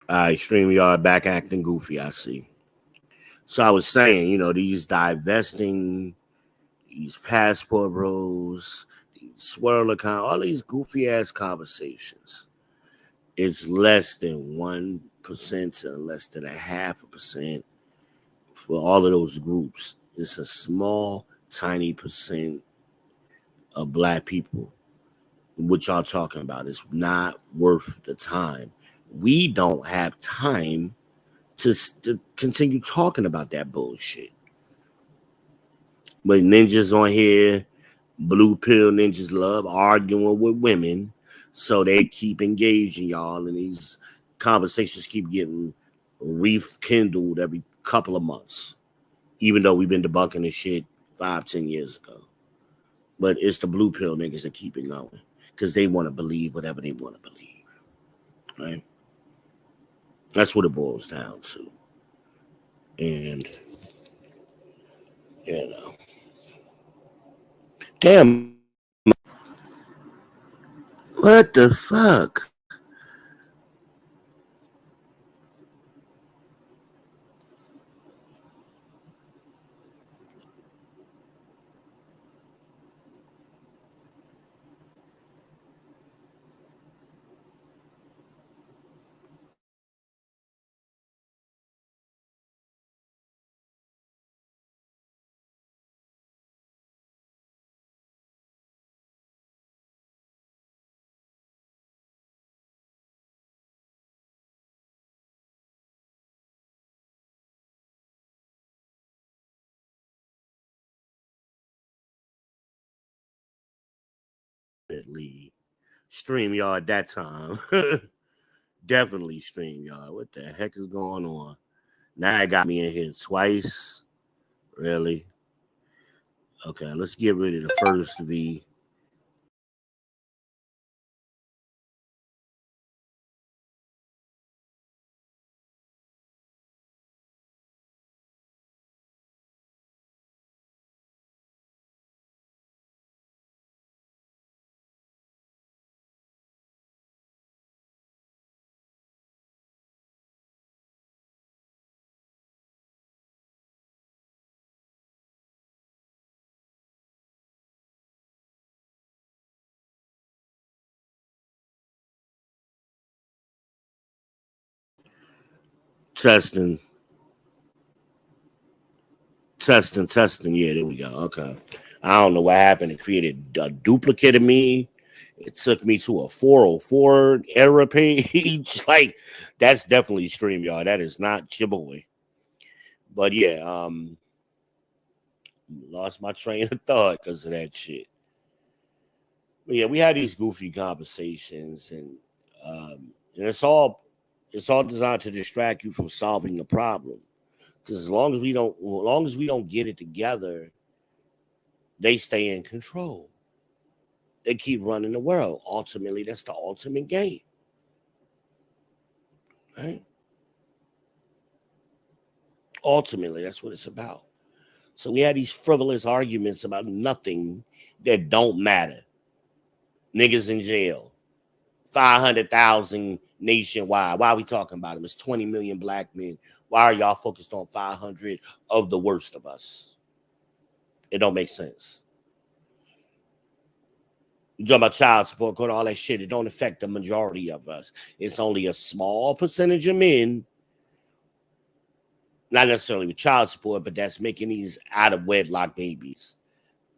All right, StreamYard back acting goofy, I see. So I was saying, these divesting, these passport bros, these swirl account, all these goofy ass conversations. It's less than 1% to less than a half a percent for all of those groups. It's a small, tiny percent of black people. What y'all talking about is not worth the time. We don't have time to continue talking about that bullshit. But ninjas on here, blue pill ninjas love arguing with women, so they keep engaging y'all, and these conversations keep getting rekindled every couple of months. Even though we've been debunking this shit 5, 10 years ago, but it's the blue pill niggas that keep it going because they want to believe whatever they want to believe, right? That's what it boils down to, and you know, damn, what the fuck? Definitely StreamYard that time. Definitely StreamYard. What the heck is going on? Now I got me in here twice. Really? Okay, let's get rid of the first V. Testing, testing. Yeah, there we go. Okay. I don't know what happened. It created a duplicate of me. It took me to a 404 error page. Like, that's definitely StreamYard. That is not your boy. But yeah, lost my train of thought because of that shit. But yeah, we had these goofy conversations, and it's all designed to distract you from solving the problem. Because as long as we don't get it together, they stay in control. They keep running the world. Ultimately, that's the ultimate game, right? Ultimately, that's what it's about. So we had these frivolous arguments about nothing that don't matter. Niggas in jail, 500,000 nationwide. Why are we talking about them? It's 20 million black men. Why are y'all focused on 500 of the worst of us? It don't make sense. You talk about child support, code, all that shit. It don't affect the majority of us. It's only a small percentage of men, not necessarily with child support, but that's making these out of wedlock babies.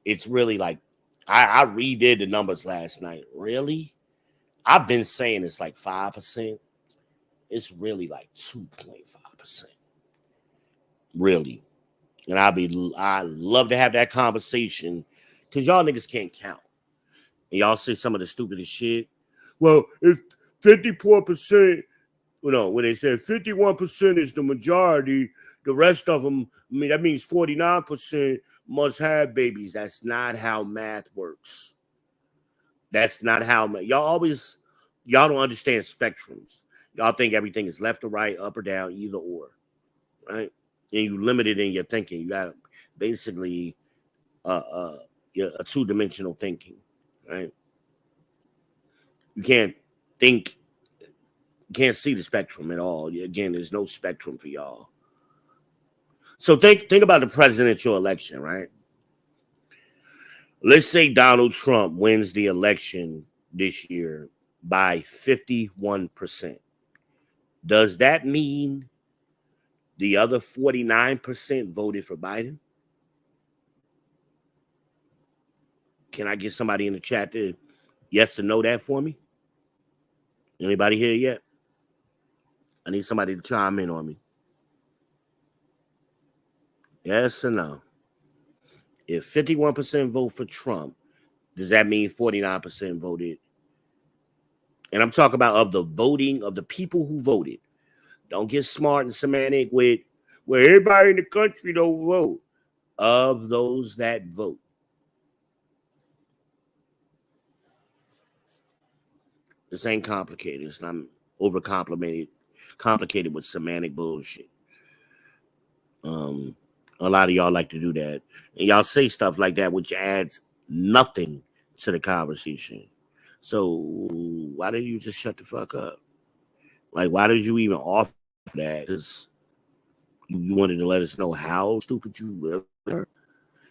It's really like I redid the numbers last night. Really? I've been saying it's like 5%. It's really like 2.5%. Really. And I love to have that conversation because y'all niggas can't count. And y'all say some of the stupidest shit. Well, if 54%, when they say 51% is the majority, the rest of them, that means 49% must have babies. That's not how math works. That's not how y'all don't understand spectrums. Y'all think everything is left or right, up or down, either or, right? And you limit it in your thinking. You got basically uh, uh, a two-dimensional thinking, right? You can't think Can't see the spectrum at all. Again, there's no spectrum for y'all. So think about the presidential election, right? Let's say Donald Trump wins the election this year by 51%. Does that mean the other 49% voted for Biden? Can I get somebody in the chat to yes or no that for me? Anybody here yet? I need somebody to chime in on me. Yes or no? If 51% vote for Trump, does that mean 49% voted? And I'm talking about of the voting of the people who voted. Don't get smart and semantic with where everybody in the country don't vote. Of those that vote. This ain't complicated. It's not complicated with semantic bullshit. A lot of y'all like to do that. And y'all say stuff like that, which adds nothing to the conversation. So why did you just shut the fuck up? Like, why did you even offer that? Because you wanted to let us know how stupid you really are,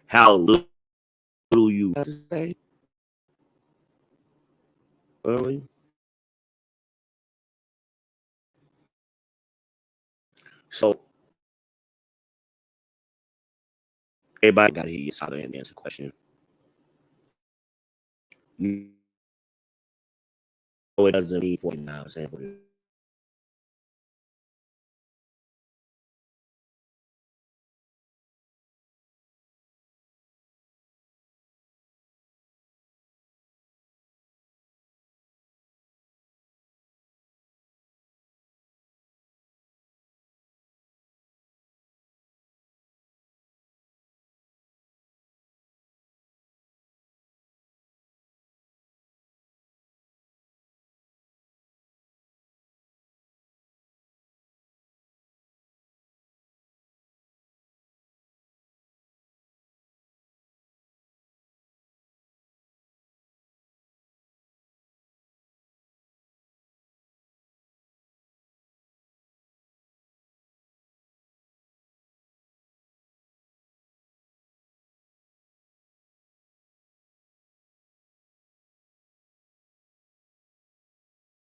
how little you have to say. Really? So everybody got to hear your side and answer the question. No, it doesn't mean 49% for it.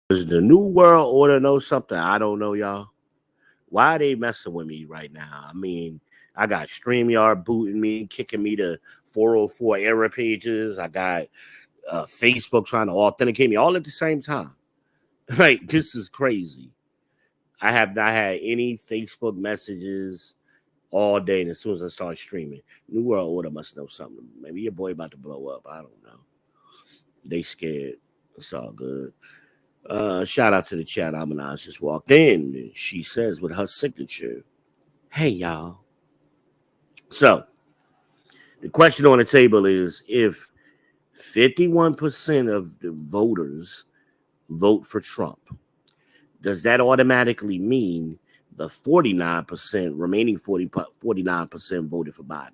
Does the New World Order know something I don't know, y'all? Why are they messing with me right now? I mean, I got StreamYard booting me, kicking me to 404 error pages. I got Facebook trying to authenticate me all at the same time. Like, this is crazy. I have not had any Facebook messages all day. And as soon as I start streaming, New World Order must know something. Maybe your boy about to blow up. I don't know. They scared. It's all good. Shout out to the chat. Amanaz just walked in. She says with her signature, "Hey y'all." So the question on the table is: if 51% of the voters vote for Trump, does that automatically mean the 49% remaining 49% voted for Biden?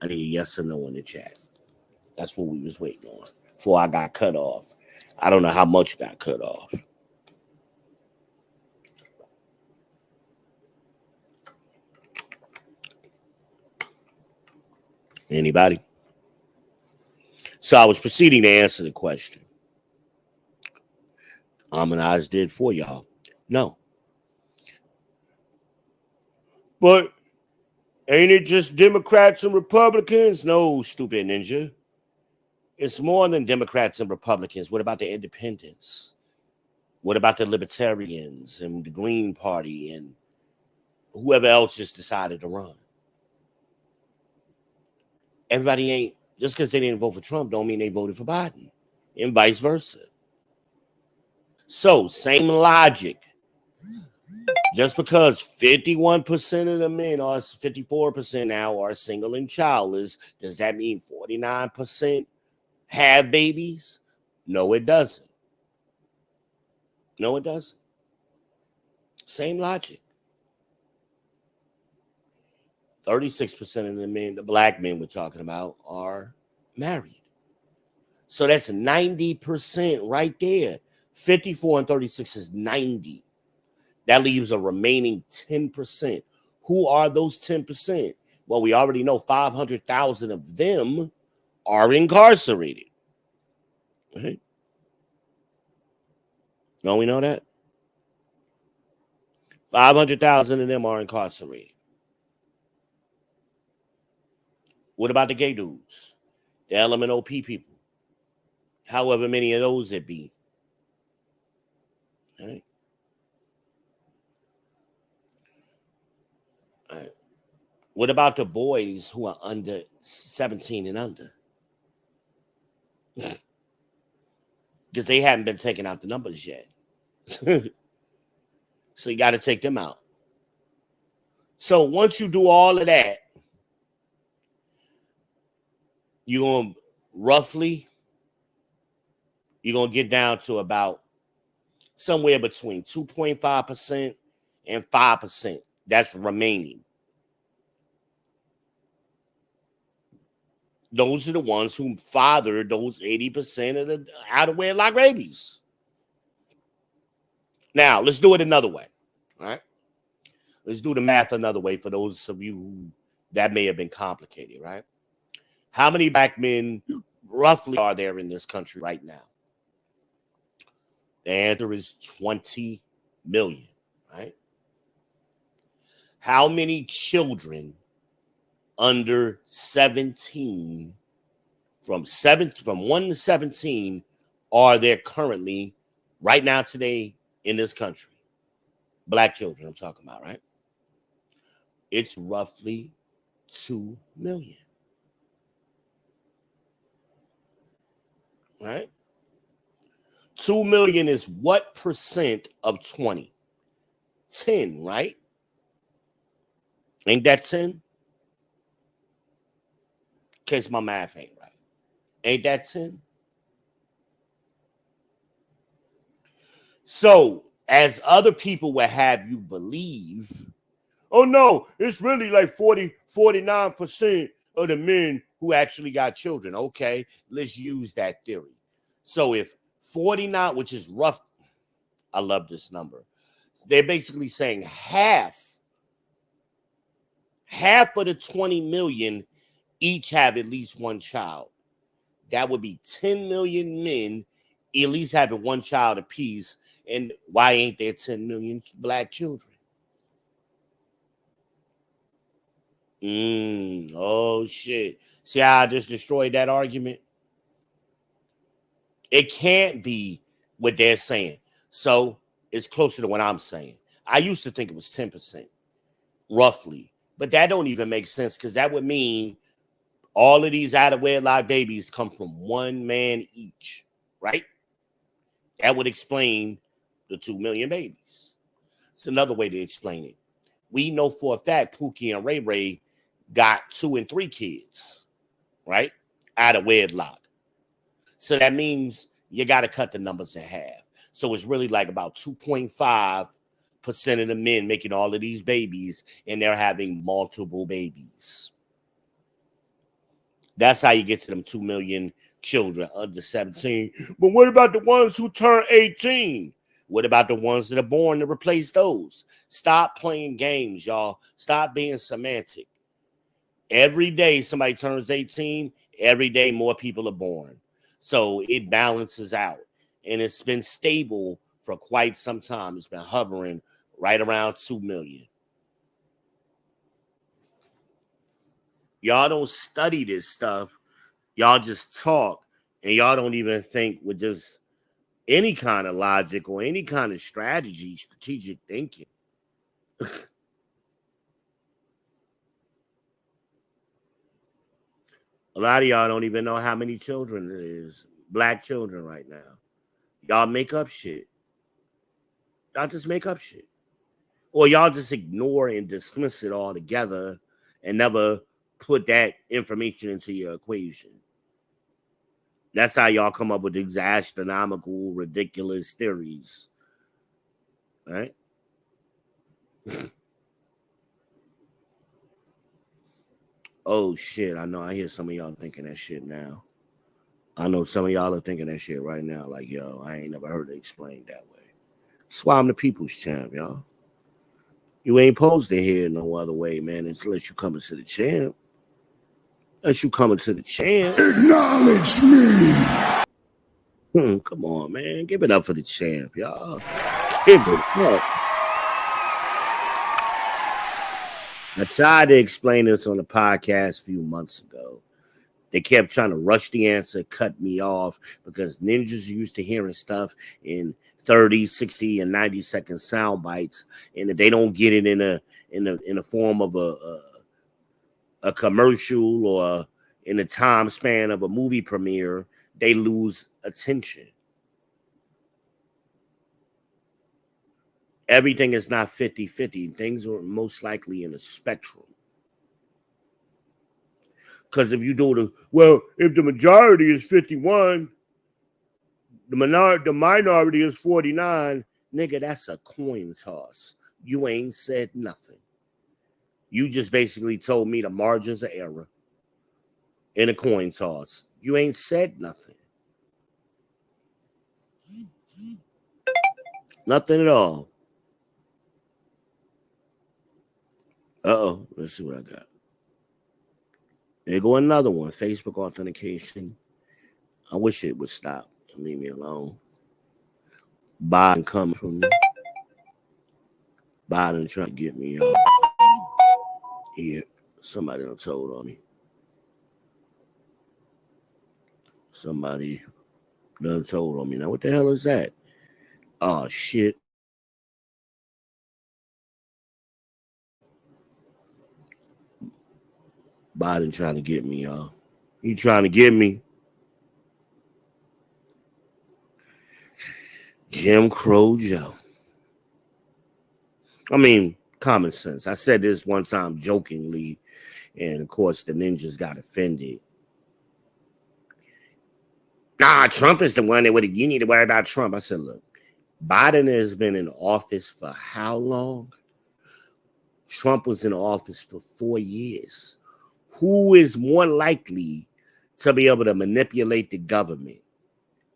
I need a yes or no in the chat. That's what we was waiting on before I got cut off. I don't know how much got cut off. Anybody? So I was proceeding to answer the question. Amanize did for y'all. No. But ain't it just Democrats and Republicans? No, stupid ninja. It's more than Democrats and Republicans. What about the independents? What about the libertarians and the Green Party and whoever else just decided to run? Everybody ain't, just because they didn't vote for Trump don't mean they voted for Biden, and vice versa. So, same logic. Just because 51% of the men or 54% now are single and childless, does that mean 49% have babies? No, it doesn't. No, it doesn't. Same logic. 36% of the men, the black men we're talking about, are married. So that's 90% right there. 54 and 36 is 90. That leaves a remaining 10%. Who are those 10%? Well, we already know 500,000 of them are incarcerated. Right? Don't we know that? 500,000 of them are incarcerated. What about the gay dudes? The LMNOP people? However many of those it be. Right? Right. What about the boys who are under 17 and under? Because they haven't been taking out the numbers yet. So you got to take them out. So once you do all of that, you're going to roughly, you're going to get down to about somewhere between 2.5% and 5%. That's remaining. Those are the ones who fathered those 80% of the out of wedlock babies. Now, let's do it another way. All right. Let's do the math another way for those of you who that may have been complicated, right? How many black men roughly are there in this country right now? The answer is 20 million, right? How many children under 17 from 1 to 17 are there currently right now today in this country? Black children I'm talking about, right? It's roughly 2 million. Right? 2 million is what percent of 20? 10, right? Ain't that 10? In case my math ain't right. Ain't that 10? So, as other people would have you believe, oh no, it's really like 49% of the men who actually got children. Okay, let's use that theory. So if 49, which is rough, I love this number. They're basically saying half of the 20 million each have at least one child. That would be 10 million men at least having one child apiece. And why ain't there 10 million black children? Oh shit. See how I just destroyed that argument? It can't be what they're saying. So it's closer to what I'm saying. I used to think it was 10%, roughly. But that don't even make sense because that would mean all of these out of wedlock babies come from one man each, right? That would explain the 2 million babies. It's another way to explain it. We know for a fact Pookie and Ray Ray got 2 and 3 kids, right? Out of wedlock. So that means you got to cut the numbers in half. So it's really like about 2.5% of the men making all of these babies, and they're having multiple babies. That's how you get to them 2 million children under 17. But what about the ones who turn 18? What about the ones that are born to replace those? Stop playing games, y'all. Stop being semantic. Every day somebody turns 18, every day more people are born. So it balances out. And it's been stable for quite some time. It's been hovering right around 2 million. Y'all don't study this stuff. Y'all just talk. And y'all don't even think with just any kind of logic or any kind of strategy, strategic thinking. A lot of y'all don't even know how many children it is. Black children right now. Y'all make up shit. Y'all just make up shit. Or y'all just ignore and dismiss it altogether and never put that information into your equation. That's how y'all come up with these astronomical, ridiculous theories. Right? Oh shit, I know I hear some of y'all thinking that shit now. I know some of y'all are thinking that shit right now, like, yo, I ain't never heard it explained that way. That's why I'm the people's champ, y'all. You ain't supposed to hear it no other way, man, unless you coming to the champ. Unless you coming to the champ. Acknowledge me. Come on, man. Give it up for the champ, y'all. Give it up. I tried to explain this on the podcast a few months ago. They kept trying to rush the answer, cut me off, because ninjas are used to hearing stuff in 30, 60, and 90-second sound bites. And if they don't get it in a form of a commercial or in the time span of a movie premiere, they lose attention. Everything is not 50-50. Things are most likely in a spectrum. Because if you do if the majority is 51, the minority is 49, nigga, that's a coin toss. You ain't said nothing. You just basically told me the margins of error in a coin toss. You ain't said nothing. Nothing at all. Uh-oh. Let's see what I got. There go another one. Facebook authentication. I wish it would stop and leave me alone. Biden coming from me. Biden trying to get me here. Somebody done told on me. Somebody done told on me. Now, what the hell is that? Oh, shit. Biden trying to get me, y'all. He trying to get me. Jim Crow Joe. I mean, common sense. I said this one time jokingly, and of course the ninjas got offended. Nah, Trump is the one that you need to worry about Trump. I said, look, Biden has been in office for how long? Trump was in office for 4 years. Who is more likely to be able to manipulate the government?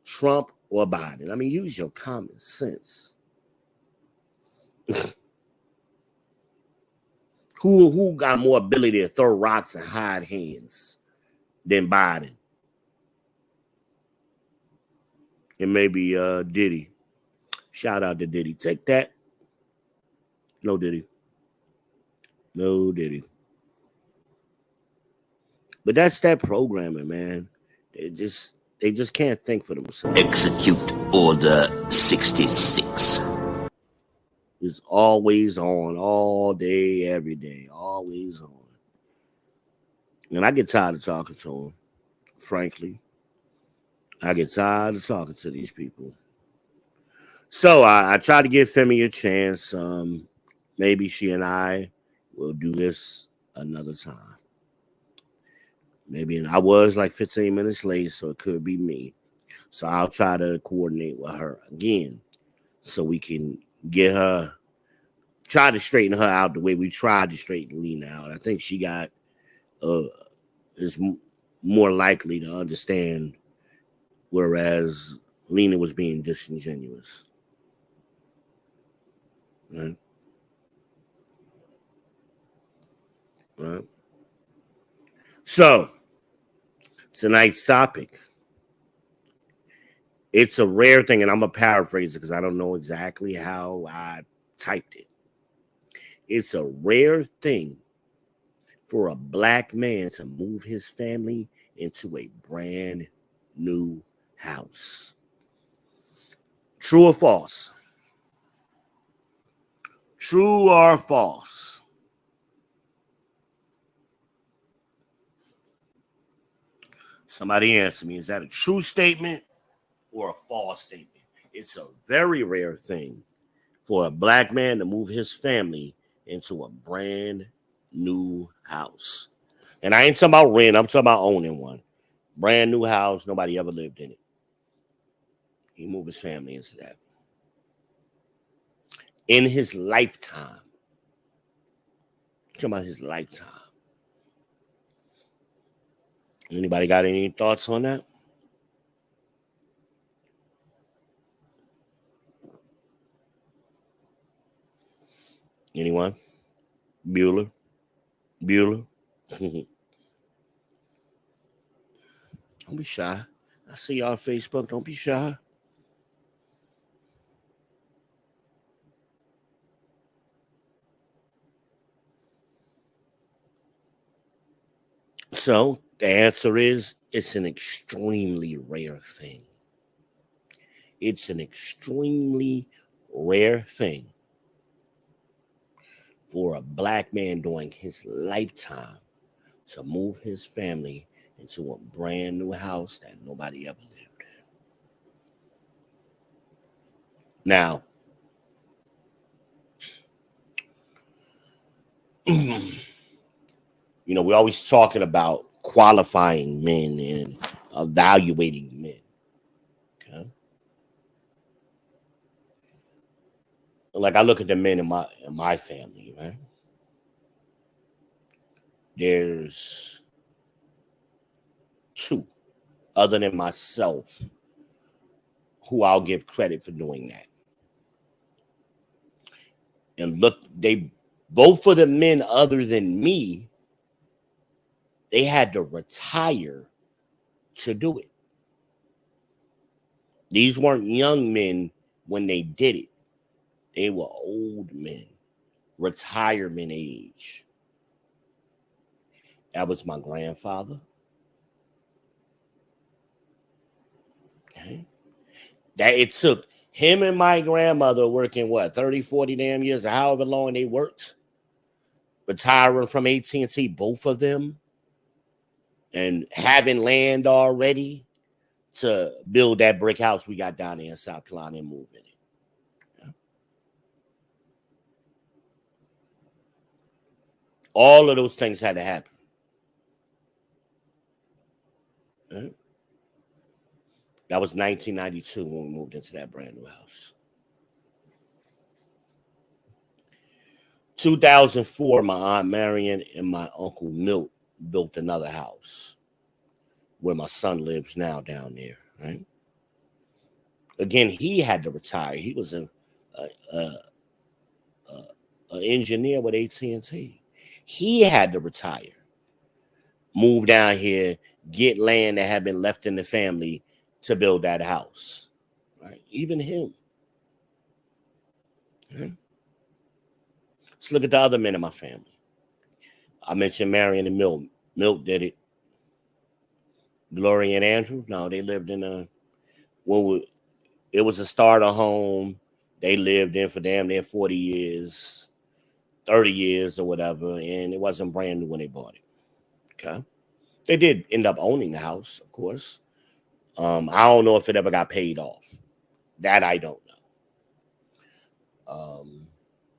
Trump or Biden? I mean, use your common sense. Who got more ability to throw rocks and hide hands than Biden? And maybe Diddy. Shout out to Diddy. Take that. No Diddy. No Diddy. But that's that programming, man. They just can't think for themselves. Execute Order 66. It's always on, all day, every day, always on. And I get tired of talking to them, frankly. I get tired of talking to these people. So I try to give Femi a chance. Maybe she and I will do this another time. Maybe I was like 15 minutes late, so it could be me. So I'll try to coordinate with her again so we can get her, try to straighten her out the way we tried to straighten Lena out. I think she got is more likely to understand, whereas Lena was being disingenuous. Right? Right? So tonight's topic. It's a rare thing, and I'm going to paraphrase it because I don't know exactly how I typed it. It's a rare thing for a black man to move his family into a brand new house. True or false? True or false? Somebody answer me. Is that a true statement or a false statement? It's a very rare thing for a black man to move his family into a brand new house. And I ain't talking about rent. I'm talking about owning one. Brand new house. Nobody ever lived in it. He moved his family into that. In his lifetime. Talking about his lifetime. Anybody got any thoughts on that? Anyone? Bueller? Bueller? Don't be shy. I see y'all on Facebook. Don't be shy. So the answer is it's an extremely rare thing. It's an extremely rare thing for a black man during his lifetime to move his family into a brand new house that nobody ever lived in. Now, we're always talking about qualifying men and evaluating men. Okay. Like I look at the men in my family, right? There's two other than myself who I'll give credit for doing that. And look, they both of the men other than me, they had to retire to do it. These weren't young men when they did it. They were old men, retirement age. That was my grandfather. Okay. That it took him and my grandmother working what 30, 40 damn years, or however long they worked, retiring from AT&T, both of them, and having land already to build that brick house we got down there in South Carolina and move in it. Yeah. All of those things had to happen. Yeah. That was 1992 when we moved into that brand new house. 2004, my Aunt Marion and my Uncle Milt built another house where my son lives now down there, right? Again, he had to retire. He was an engineer with AT&T. He had to retire, move down here, get land that had been left in the family to build that house, right? Even him. Right? Let's look at the other men in my family. I mentioned Marion and Milt. Milt did it. Gloria and Andrew, no, they lived in it was a starter home. They lived in for damn near 40 years, 30 years or whatever, and it wasn't brand new when they bought it. Okay. They did end up owning the house, of course. I don't know if it ever got paid off. That I don't know.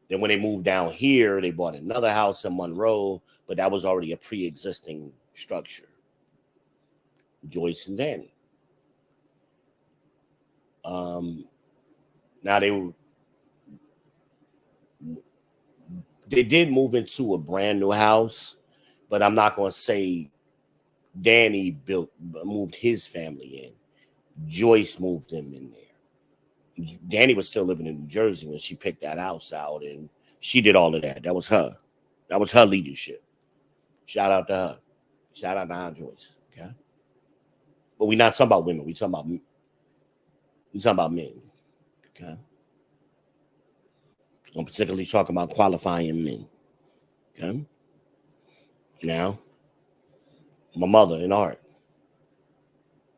Then when they moved down here, they bought another house in Monroe, but that was already a pre-existing structure. Joyce and Danny. Now they did move into a brand new house, but I'm not going to say Danny moved his family in. Joyce moved them in there. Danny was still living in New Jersey when she picked that house out, and she did all of that. That was her. That was her leadership. Shout out to her. Shout out to Aunt Joyce. Okay, but we're not talking about women. We talking about men. Okay, I'm particularly talking about qualifying men. Okay, now my mother and Art.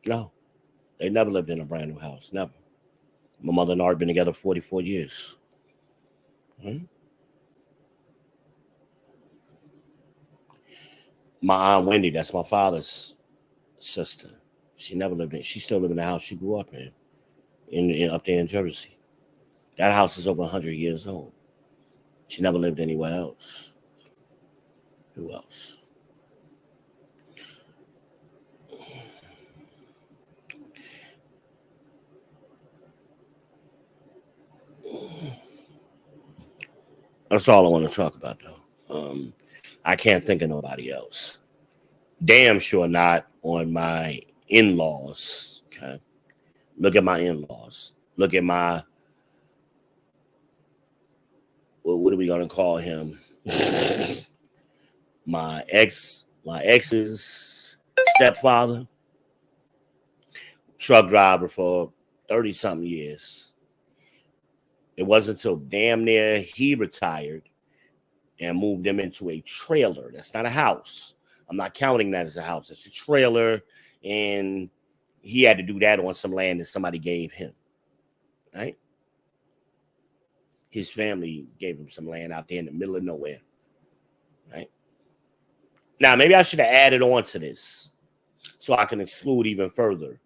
No, they never lived in a brand new house. Never. My mother and Art been together 44 years. Hmm? My Aunt Wendy, that's my father's sister. She never lived in. She still lived in the house she grew up in up there in Jersey. That house is over 100 years old. She never lived anywhere else. Who else? That's all I want to talk about, though. I can't think of nobody else. Damn sure not on my in-laws. Okay, look at my in-laws. Look at my what are we gonna call him? my ex's stepfather, truck driver for 30 something years. It wasn't until damn near he retired and moved them into a trailer. That's not a house. I'm not counting that as a house. It's a trailer, and he had to do that on some land that somebody gave him. Right? His family gave him some land out there in the middle of nowhere. Right? Now, maybe I should have added on to this so I can exclude even further.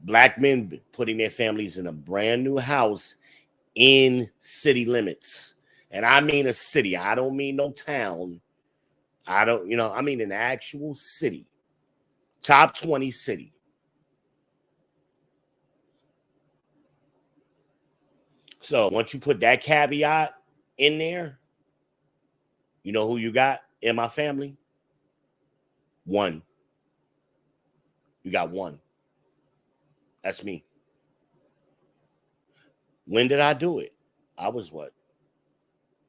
Black men putting their families in a brand new house in city limits. And I mean a city. I don't mean no town. I mean an actual city. Top 20 city. So once you put that caveat in there, you know who you got in my family? One. You got one. That's me. When did I do it? I was what?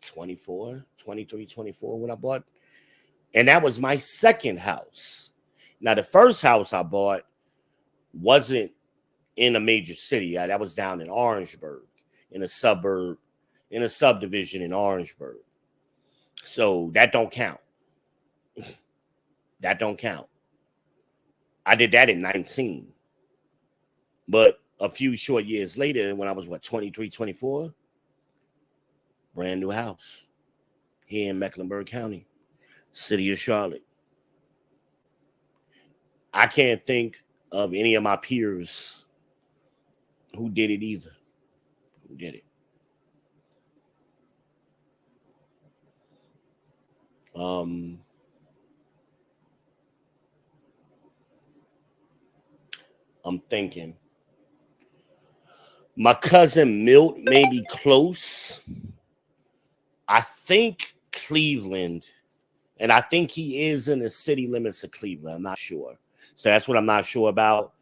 24, 23, 24 when I bought. And that was my second house. Now, the first house I bought wasn't in a major city. That was down in Orangeburg, in a suburb, in a subdivision in Orangeburg. So that don't count. That don't count. I did that at 19. But a few short years later, when I was, 23, 24, brand new house here in Mecklenburg County, city of Charlotte. I can't think of any of my peers who did it either. Who did it? I'm thinking. My cousin Milt may be close. I think Cleveland, and I think he is in the city limits of Cleveland. I'm not sure. So that's what I'm not sure about.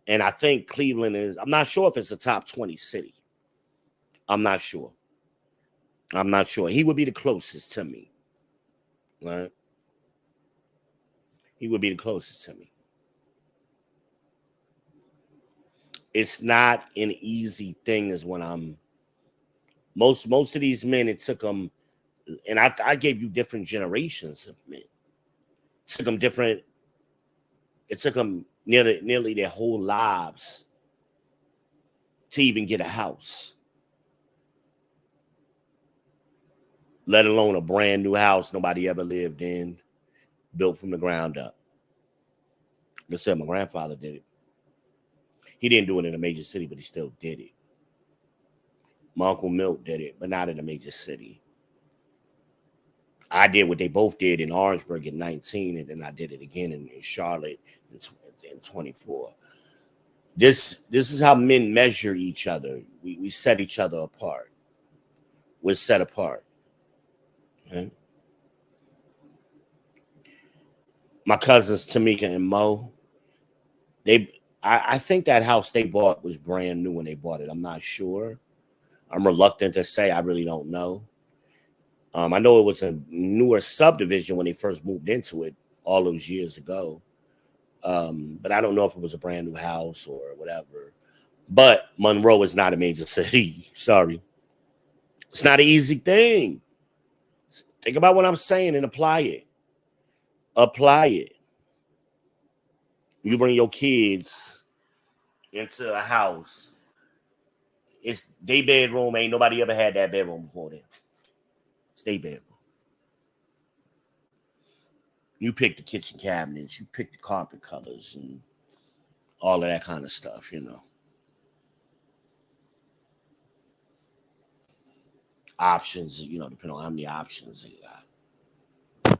And I think Cleveland is, I'm not sure if it's a top 20 city. I'm not sure. I'm not sure. He would be the closest to me. Right? He would be the closest to me. It's not an easy thing as when I'm most of these men, it took them, and I gave you different generations of men. It took them nearly their whole lives to even get a house, let alone a brand new house nobody ever lived in, built from the ground up. Like I said, my grandfather did it. He didn't do it in a major city, but he still did it. My Uncle Milt did it, but not in a major city. I did what they both did in Orangeburg at 19, and then I did it again in Charlotte in 24. This is how men measure each other. We set each other apart. We're set apart. Okay? My cousins Tamika and Mo, I think that house they bought was brand new when they bought it. I'm not sure. I'm reluctant to say. I really don't know. I know it was a newer subdivision when they first moved into it all those years ago. But I don't know if it was a brand new house or whatever. But Monroe is not a major city. Sorry. It's not an easy thing. Think about what I'm saying and apply it. Apply it. You bring your kids into a house. It's their bedroom. Ain't nobody ever had that bedroom before then. It's their bedroom. You pick the kitchen cabinets. You pick the carpet covers and all of that kind of stuff, Options, depending on how many options you got.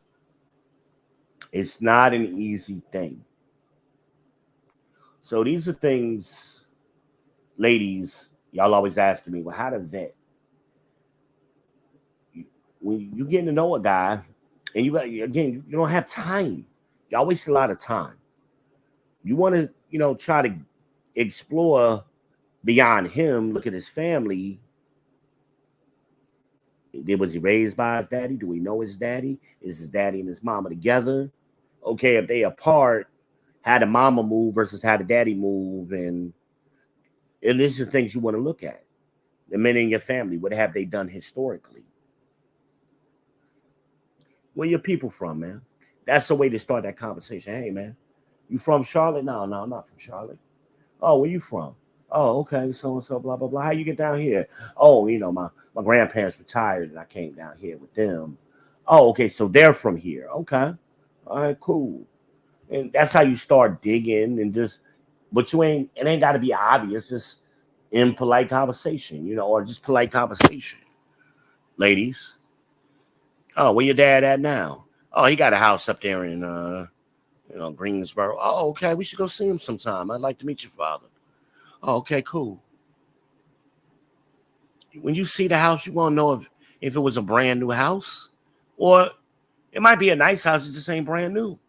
It's not an easy thing. So these are things, ladies, y'all always asking me, well, how to vet? When you getting to know a guy, and you don't have time. Y'all waste a lot of time. You want to, try to explore beyond him, look at his family. Was he raised by his daddy? Do we know his daddy? Is his daddy and his mama together? Okay, if they apart, how the mama move versus how the daddy move, and these are things you want to look at. The men in your family, what have they done historically? Where your people from, man? That's the way to start that conversation. Hey, man, you from Charlotte? No, I'm not from Charlotte. Oh, where you from? Oh, okay, so and so, blah blah blah. How you get down here? Oh, my grandparents retired and I came down here with them. Oh, okay, so they're from here. Okay, all right, cool. And that's how you start digging and just, but it ain't got to be obvious. Just in polite conversation, or just polite conversation. Ladies, oh, where your dad at now? Oh, he got a house up there in Greensboro. Oh, okay, we should go see him sometime. I'd like to meet your father. Oh, okay, cool. When you see the house, you want to know if it was a brand new house, or it might be a nice house. It just ain't brand new.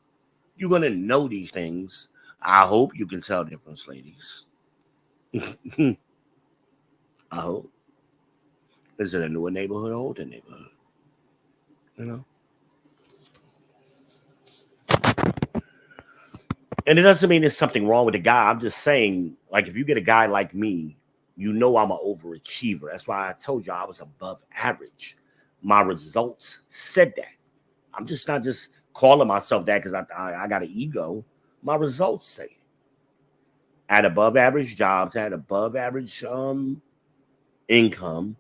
You're gonna know these things. I hope you can tell the difference, ladies. I hope. Is it a newer neighborhood or older neighborhood? You know. And it doesn't mean there's something wrong with the guy. I'm just saying, like, if you get a guy like me, I'm an overachiever. That's why I told you I was above average. My results said that. I'm just not just calling myself that because I got an ego. My results say it. I had above average jobs, I had above average income,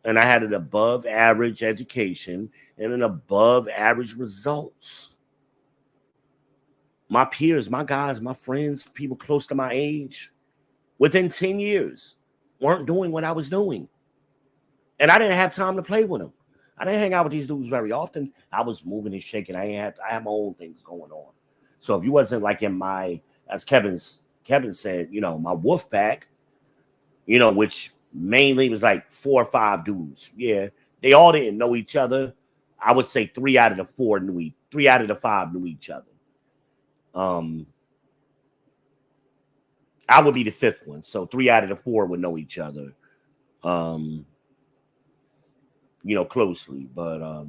and I had an above average education and an above average results. My peers, my guys, my friends, people close to my age, within 10 years, weren't doing what I was doing. And I didn't have time to play with them. I didn't hang out with these dudes very often. I was moving and shaking. I had my own things going on. So if you wasn't like in my, as Kevin said, my wolf pack, which mainly was like 4 or 5 dudes. Yeah, they all didn't know each other. I would say 3 out of the 4 knew 3 out of the 5 knew each other. I would be the 5th one, so 3 out of the 4 would know each other, closely. But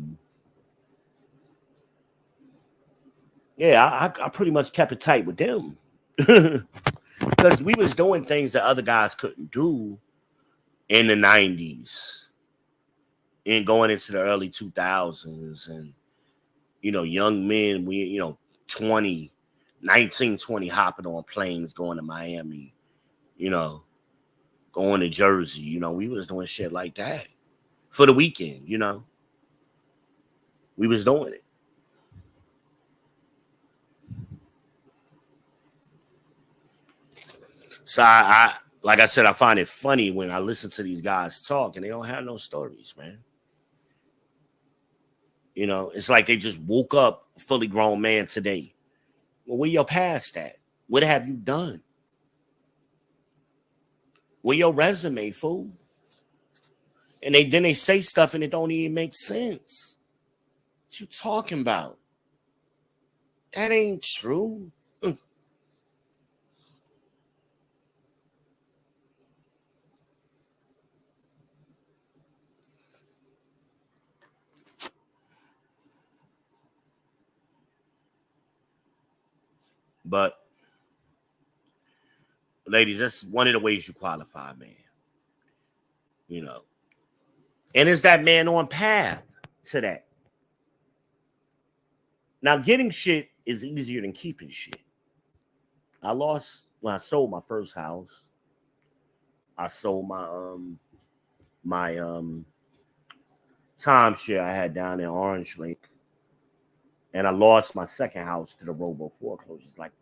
yeah, I pretty much kept it tight with them because we was doing things that other guys couldn't do in the 90s and going into the early 2000s, and young men, 20, 19, 20, hopping on planes going to Miami, going to Jersey. We was doing shit like that for the weekend. We was doing it. So I like I said, I find it funny when I listen to these guys talk and they don't have no stories, man. It's like they just woke up a fully grown man today. Well, where your past at? What have you done? Where your resume, fool? And then they say stuff and it don't even make sense. What you talking about? That ain't true. But ladies, that's one of the ways you qualify, man. You know, and is that man on path to that? Now, getting shit is easier than keeping shit. I lost when I sold my first house. I sold my timeshare I had down in Orange Lake, and I lost my second house to the robo foreclosures. Like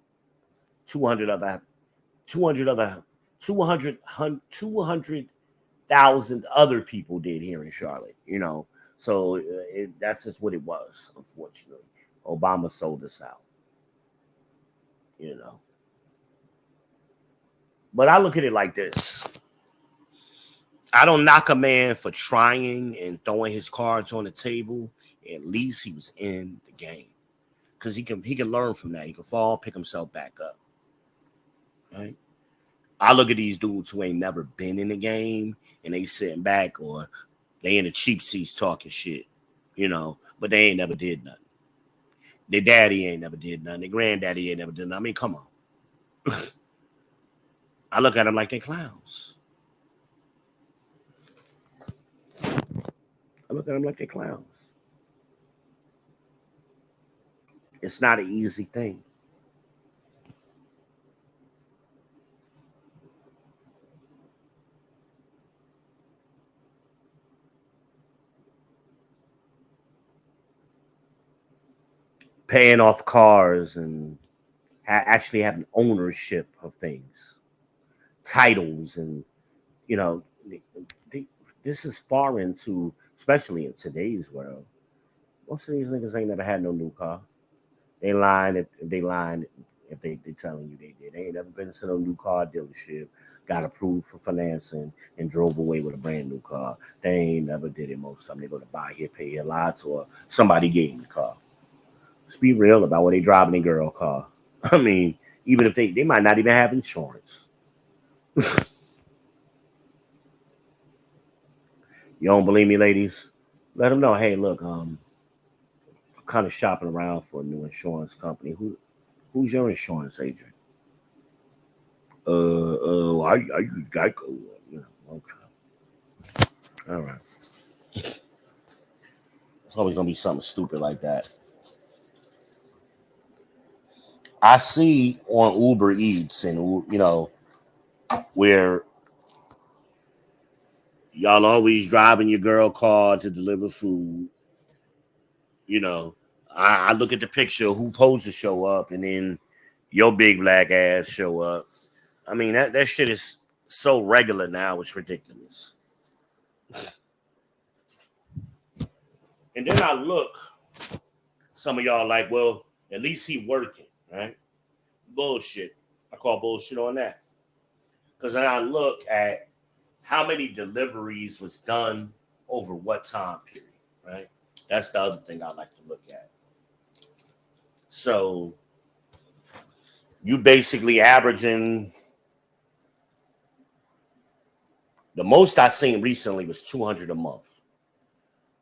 200 other, 200 other, 200,000 other people did here in Charlotte. So that's just what it was. Unfortunately, Obama sold us out. You know, but I look at it like this. I don't knock a man for trying and throwing his cards on the table. At least he was in the game, because he can learn from that. He can fall, pick himself back up. Right? I look at these dudes who ain't never been in the game and they sitting back, or They in the cheap seats talking shit, but they ain't never did nothing. Their daddy ain't never did nothing. Their granddaddy ain't never did nothing. I mean, come on. I look at them like they clowns. I look at them like they clowns. It's not an easy thing. Paying off cars and actually having ownership of things, titles, and you know, this is foreign to, especially in today's world. Most of these niggas ain't never had no new car. They lying if they lying if they telling you they did. They ain't never been to no new car dealership, got approved for financing, and drove away with a brand new car. They ain't never did it. Most of the time they go to buy here, pay here, lie to her. Somebody gave them the car. Let's be real about what they driving a girl car. I mean, even if they might not even have insurance. You don't believe me, ladies? Let them know. Hey, look, I'm kind of shopping around for a new insurance company. Who's your insurance agent? I use Geico. Okay, all right. It's always gonna be something stupid like that. I see on Uber Eats and where y'all always driving your girl car to deliver food. You know, I look at the picture of who supposed to show up, and then your big black ass show up. I mean that shit is so regular now. It's ridiculous. And then I look, some of y'all like, well, at least he working, right? Bullshit. I call bullshit on that. Because then I look at how many deliveries was done over what time period, right? That's the other thing I like to look at. So you basically averaging, the most I seen recently was 200 a month.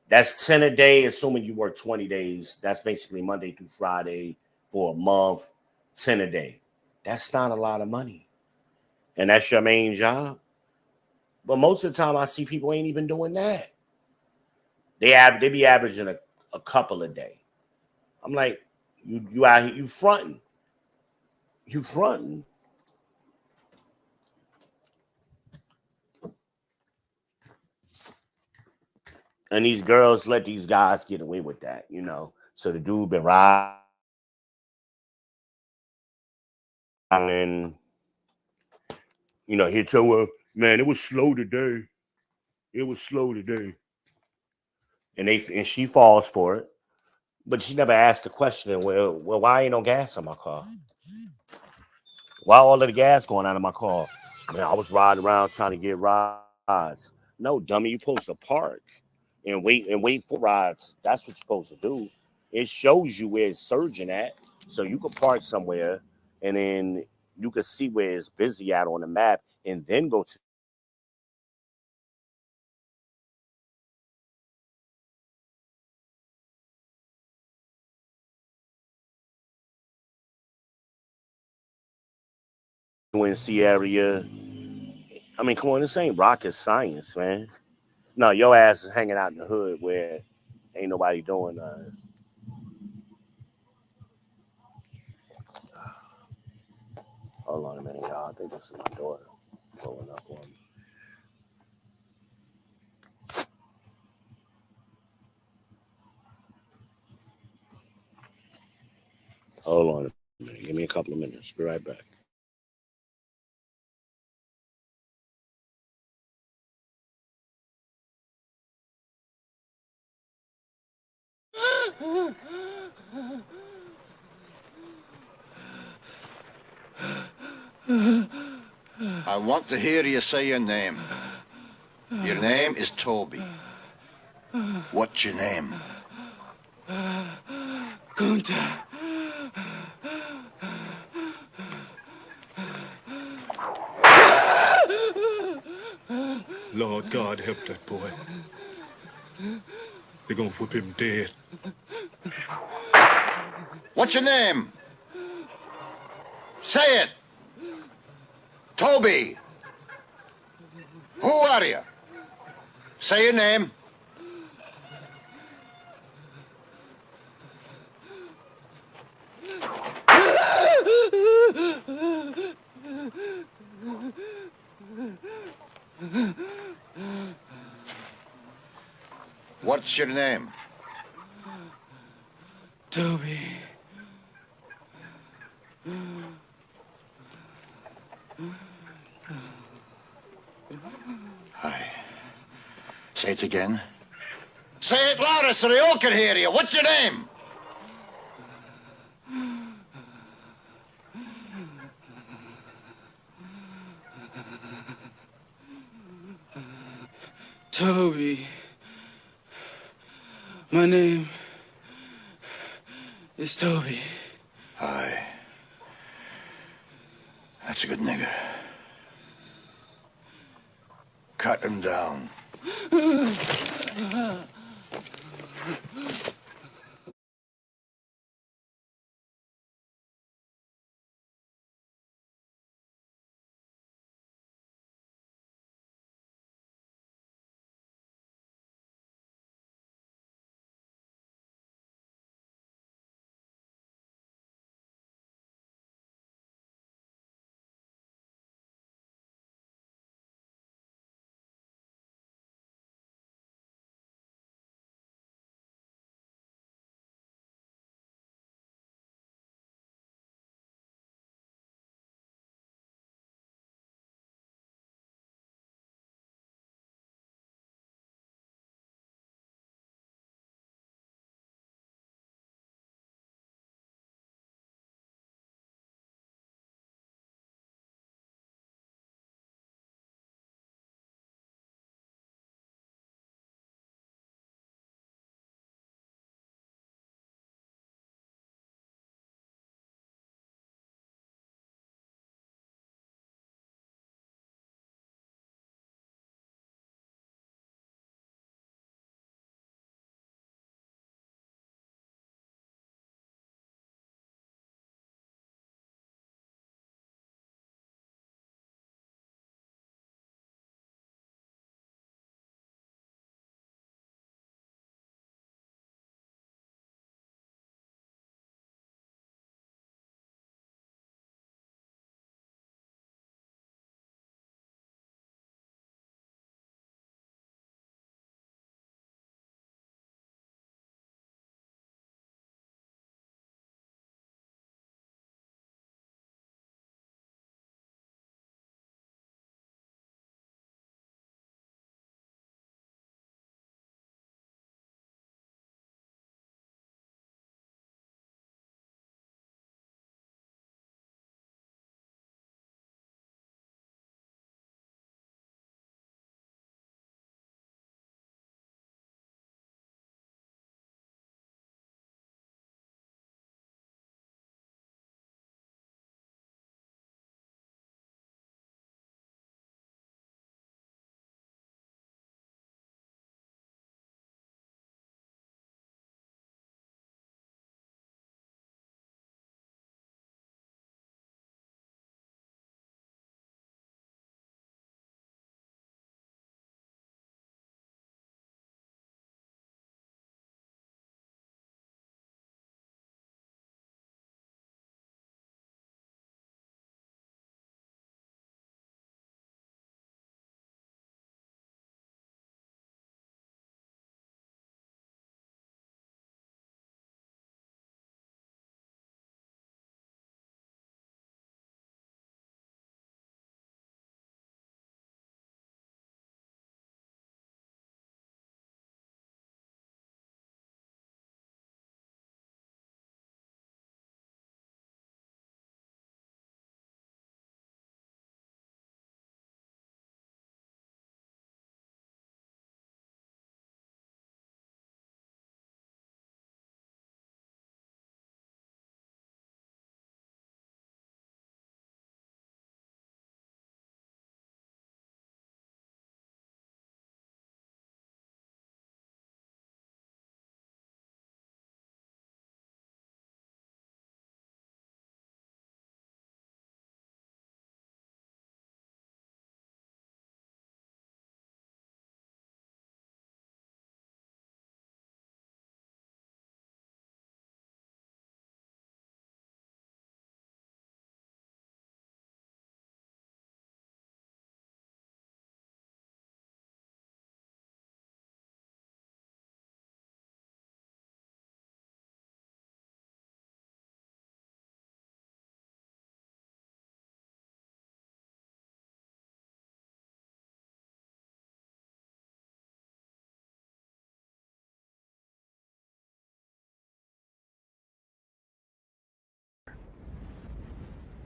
That's 10 a day, assuming you work 20 days. That's basically Monday through Friday for a month, 10 a day. That's not a lot of money. And that's your main job. But most of the time I see people ain't even doing that. They be averaging a couple a day. I'm like, you out here, you fronting. You fronting. And these girls let these guys get away with that. So the dude been riding, and he tell her, man, it was slow today. It was slow today. And she falls for it. But she never asked the question, well, why ain't no gas in my car? Why all of the gas going out of my car? Man, I was riding around trying to get rides. No, dummy, you supposed to park and wait for rides. That's what you're supposed to do. It shows you where it's surging at. So you could park somewhere and then you could see where it's busy at on the map and then go to the UNC area. I mean, come on, this ain't rocket science, man. No, your ass is hanging out in the hood where ain't nobody doing nothing. Hold on a minute, y'all. I think this is my daughter pulling up on me. Hold on a minute. Give me a couple of minutes. Be right back. I want to hear you say your name. Your name is Toby. What's your name? Gunther. Lord God help that boy. They're gonna whip him dead. What's your name? Say it. Toby. Who are you? Say your name. What's your name? Toby. Hi. Say it again. Say it louder so they all can hear you. What's your name? Toby. My name is Toby. Hi. That's a good nigger. Cut him down.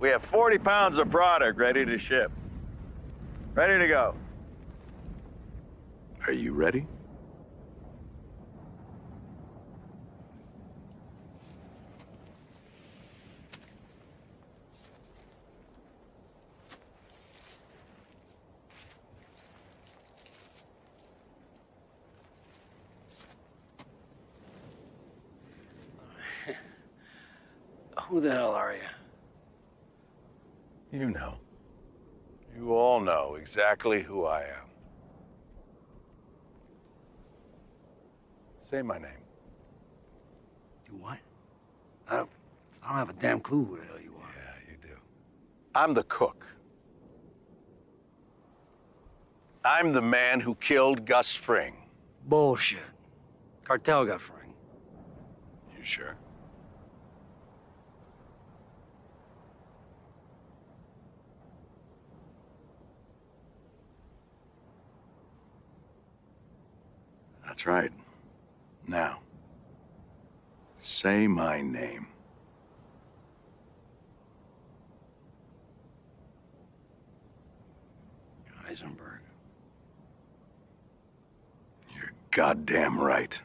We have 40 pounds of product ready to ship. Ready to go. Are you ready? Who the hell are you? You know. You all know exactly who I am. Say my name. You what? I don't have a damn clue who the hell you are. Yeah, you do. I'm the cook. I'm the man who killed Gus Fring. Bullshit. Cartel got Fring. You sure? That's right. Now, say my name. Heisenberg. You're goddamn right.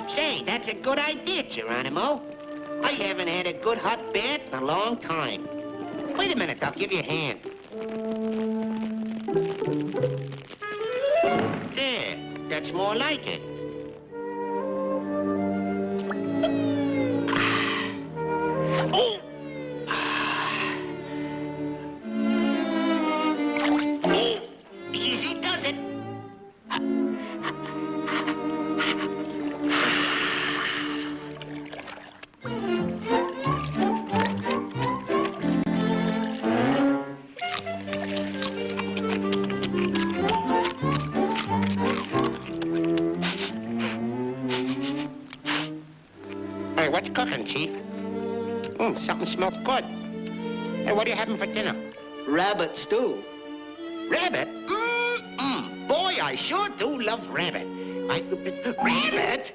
Say, that's a good idea, Geronimo. I haven't had a good hot bath in a long time. Wait a minute, I'll give you a hand. There, that's more like it. Oh! Oh! Easy does it. Hey, what's cooking, Chief? Something smells good. Hey, what are you having for dinner? Rabbit stew. Rabbit? Boy, I sure do love rabbit. Rabbit?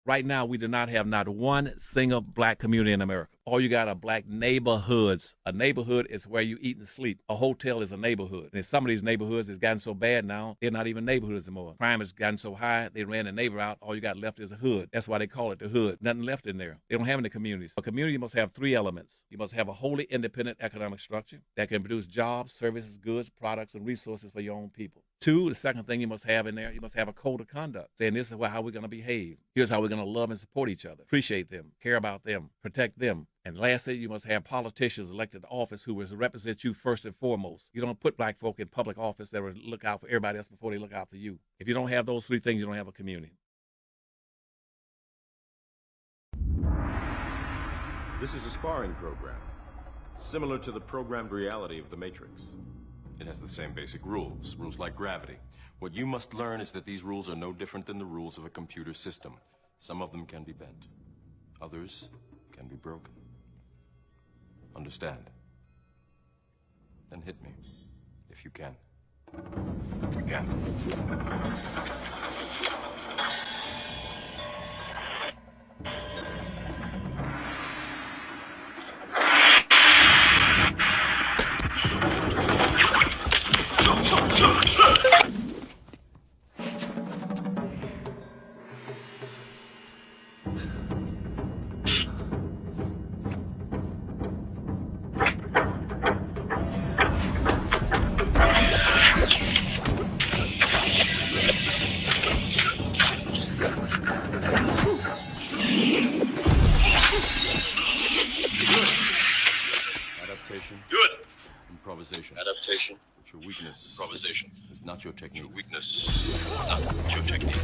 Right now, we do not have not one single black community in America. All you got are black neighborhoods. A neighborhood is where you eat and sleep. A hotel is a neighborhood. And some of these neighborhoods has gotten so bad now, they're not even neighborhoods anymore. Crime has gotten so high, they ran the neighbor out. All you got left is a hood. That's why they call it the hood. Nothing left in there. They don't have any communities. A community must have three elements. You must have a wholly independent economic structure that can produce jobs, services, goods, products, and resources for your own people. Two, the second thing you must have in there, you must have a code of conduct, saying this is how we're going to behave. Here's how we're going to love and support each other, appreciate them, care about them, protect them. And lastly, you must have politicians elected to office who will represent you first and foremost. You don't put black folk in public office that will look out for everybody else before they look out for you. If you don't have those three things, you don't have a community. This is a sparring program, similar to the programmed reality of the Matrix. It has the same basic rules like gravity. What you must learn is that these rules are no different than the rules of a computer system. Some of them can be bent. Others can be broken. Understand? Then hit me, if you can. You can. Adaptation. Good. Improvisation. Adaptation. What's your weakness? Improvisation. your technique? Your weakness. Not your technique.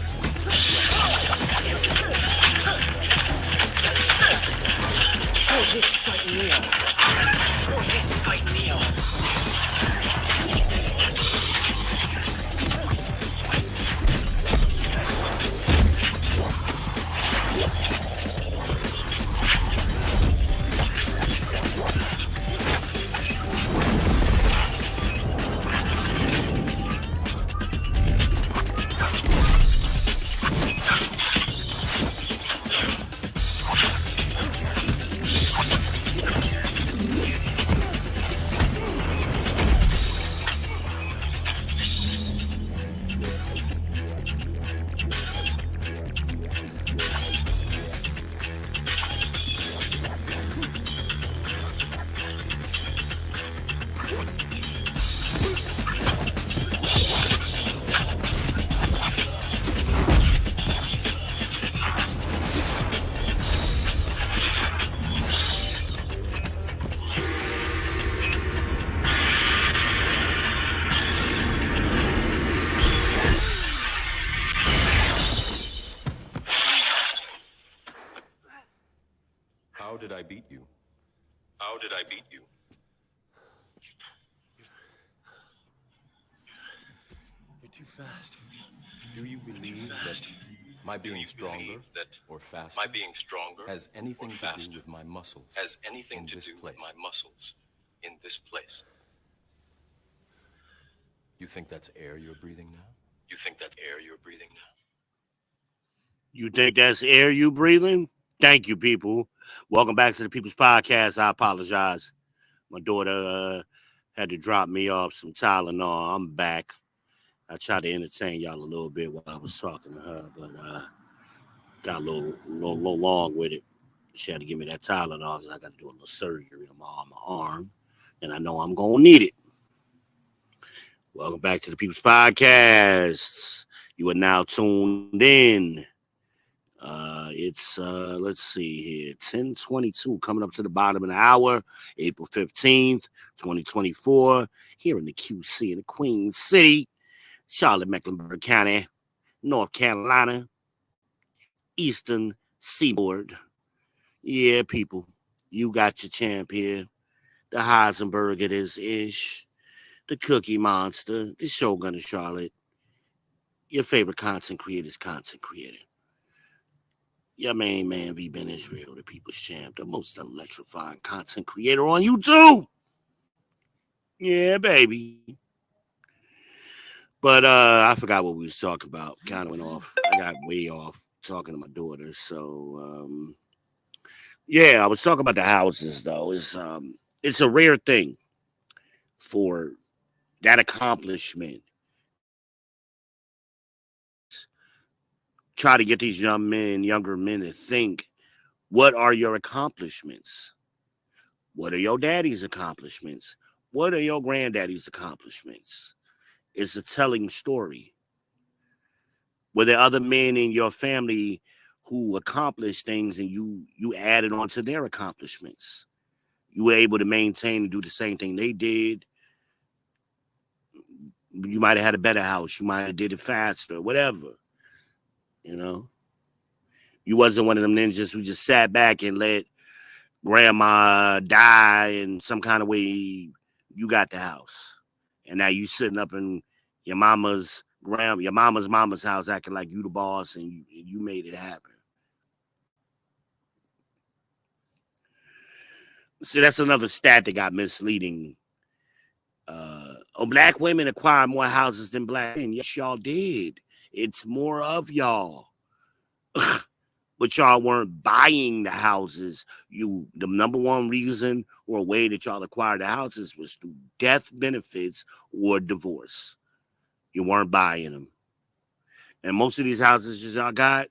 How did I beat you? How did I beat you? You're too fast. Do you believe that my being stronger or faster has anything to do with my muscles? Has anything to do with my muscles in this place? You think that's air you're breathing now? You think that's air you're breathing now? You think that's air you breathing? Thank you, people. Welcome back to the People's Podcast. I apologize. My daughter had to drop me off some Tylenol. I'm back. I tried to entertain y'all a little bit while I was talking to her, but got a little long with it. She had to give me that Tylenol because I got to do a little surgery on my arm, and I know I'm going to need it. Welcome back to the People's Podcast. You are now tuned in. It's let's see here, 10:22, coming up to the bottom of the hour, April 15th, 2024, here in the QC in the Queen City, Charlotte, Mecklenburg County, North Carolina, Eastern Seaboard. Yeah, people, you got your champ here, the Heisenberg it is ish, the Cookie Monster, the Shogun of Charlotte, your favorite content creator. Your main man, V. Ben Israel, the People's Champ, the most electrifying content creator on YouTube. Yeah, baby. But I forgot what we was talking about. Kind of went off. I got way off talking to my daughter. So, yeah, I was talking about the houses, though. It's a rare thing for that accomplishment. Try to get these younger men to think, what are your accomplishments? What are your daddy's accomplishments? What are your granddaddy's accomplishments? It's a telling story. Were there other men in your family who accomplished things and you added on to their accomplishments? You were able to maintain and do the same thing they did. You might have had a better house. You might have did it faster, whatever. You know? You wasn't one of them ninjas who just sat back and let grandma die in some kind of way. You got the house. And now you sitting up in your mama's house acting like you the boss and you made it happen. See, that's another stat that got misleading. Black women acquire more houses than black men. Yes, y'all did. It's more of y'all. But y'all weren't buying the houses. The number one reason or way that y'all acquired the houses was through death benefits or divorce. You weren't buying them. And most of these houses that y'all got,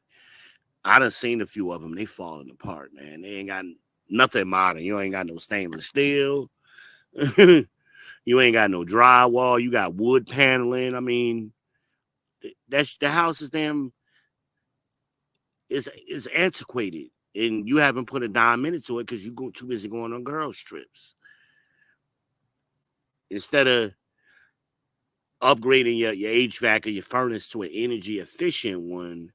I done seen a few of them. They falling apart, man. They ain't got nothing modern. You ain't got no stainless steel. You ain't got no drywall. You got wood paneling. I mean, the house is is antiquated, and you haven't put a dime into it because you go too busy going on girls trips. Instead of upgrading your HVAC or your furnace to an energy efficient one,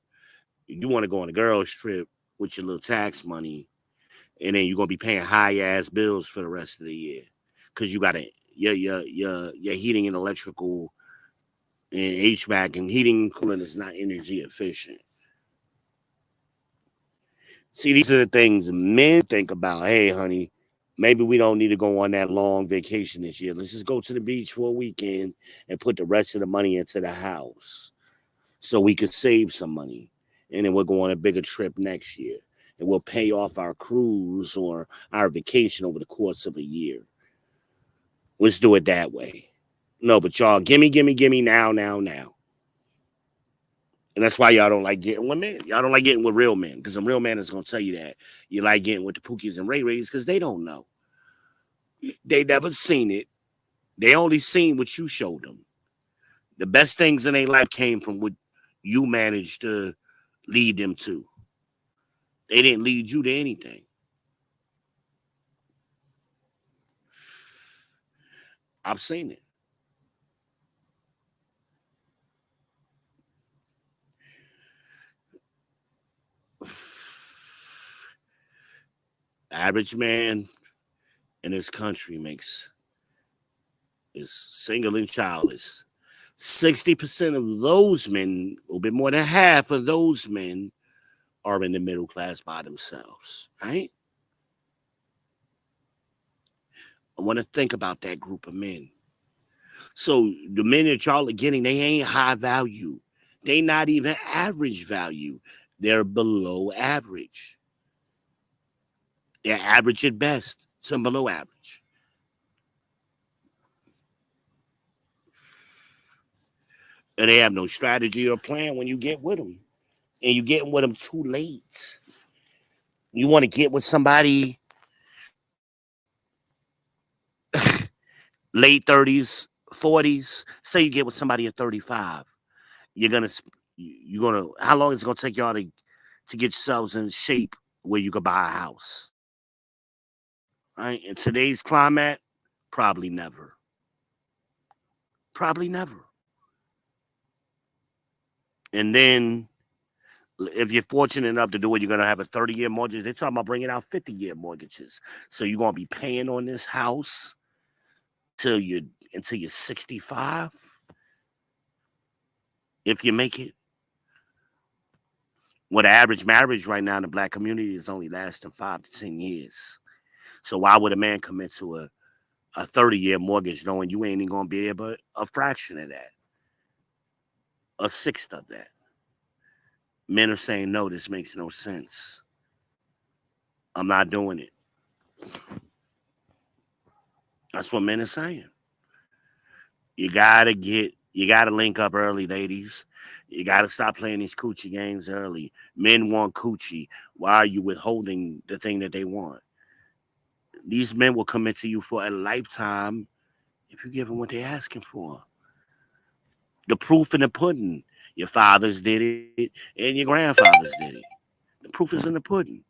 you want to go on a girls trip with your little tax money, and then you're gonna be paying high ass bills for the rest of the year because you got your heating and electrical and HVAC and heating and cooling is not energy efficient. See, these are the things men think about. Hey, honey, maybe we don't need to go on that long vacation this year. Let's just go to the beach for a weekend and put the rest of the money into the house so we could save some money. And then we'll go on a bigger trip next year. And we'll pay off our cruise or our vacation over the course of a year. Let's do it that way. No, but y'all, gimme now. And that's why y'all don't like getting with men. Y'all don't like getting with real men because a real man is going to tell you that. You like getting with the Pookies and Ray Rays because they don't know. They never seen it. They only seen what you showed them. The best things in their life came from what you managed to lead them to. They didn't lead you to anything. I've seen it. Average man in this country is single and childless. 60% of those men, a little bit more than half of those men, are in the middle class by themselves, right? I want to think about that group of men. So the men that y'all are getting, they ain't high value. They not even average value. They're below average. They're average at best, some below average. And they have no strategy or plan when you get with them. And you getting with them too late. You want to get with somebody late 30s, 40s. Say you get with somebody at 35. You're gonna how long is it gonna take y'all to get yourselves in shape where you could buy a house? Right? In today's climate, probably never. Probably never. And then if you're fortunate enough to do it, you're going to have a 30-year mortgage. They're talking about bringing out 50-year mortgages. So you're going to be paying on this house until you're 65, if you make it. Well, the average marriage right now in the black community is only lasting 5 to 10 years. So why would a man commit to a 30-year mortgage knowing you ain't even going to be able a fraction of that, a sixth of that? Men are saying, no, this makes no sense. I'm not doing it. That's what men are saying. You gotta link up early, ladies. You gotta stop playing these coochie games early. Men want coochie. Why are you withholding the thing that they want? These men will commit to you for a lifetime if you give them what they're asking for. The proof in the pudding. Your fathers did it and your grandfathers did it. The proof is in the pudding.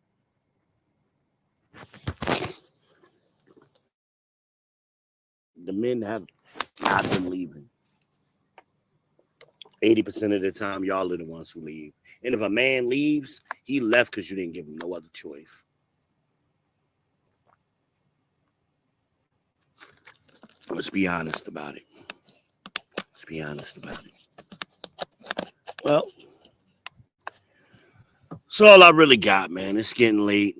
The men have not been leaving. 80% of the time, y'all are the ones who leave. And if a man leaves, he left because you didn't give him no other choice. Let's be honest about it. Let's be honest about it. Well, that's all I really got, man. It's getting late.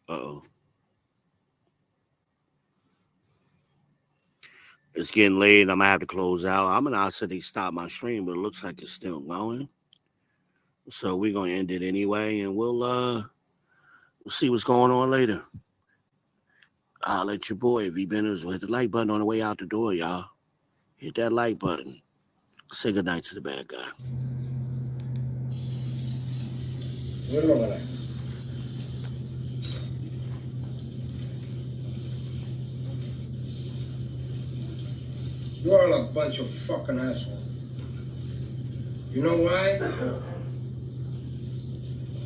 Uh-oh. It's getting late. I'm going to have to close out. I'm going to ask if they stop my stream, but it looks like it's still going. So we're going to end it anyway, and we'll see what's going on later. I'll let your boy, V Benders, hit the like button on the way out the door, y'all. Hit that like button. Say goodnight to the bad guy. You're all a bunch of fucking assholes. You know why?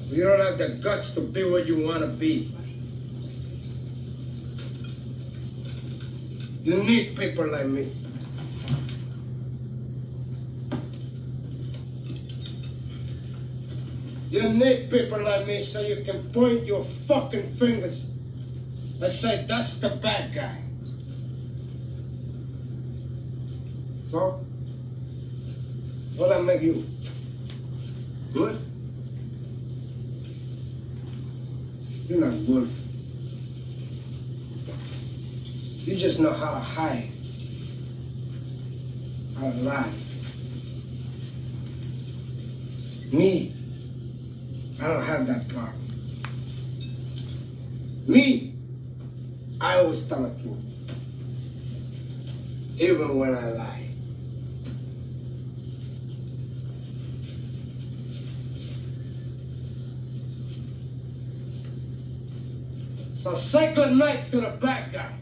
You don't have the guts to be what you want to be. You need people like me. You need people like me so you can point your fucking fingers and say, that's the bad guy. So, what I make you? Good? You're not good. You just know how to hide, how to lie. Me, I don't have that problem. Me, I always tell the truth, even when I lie. So say good night to the bad guy.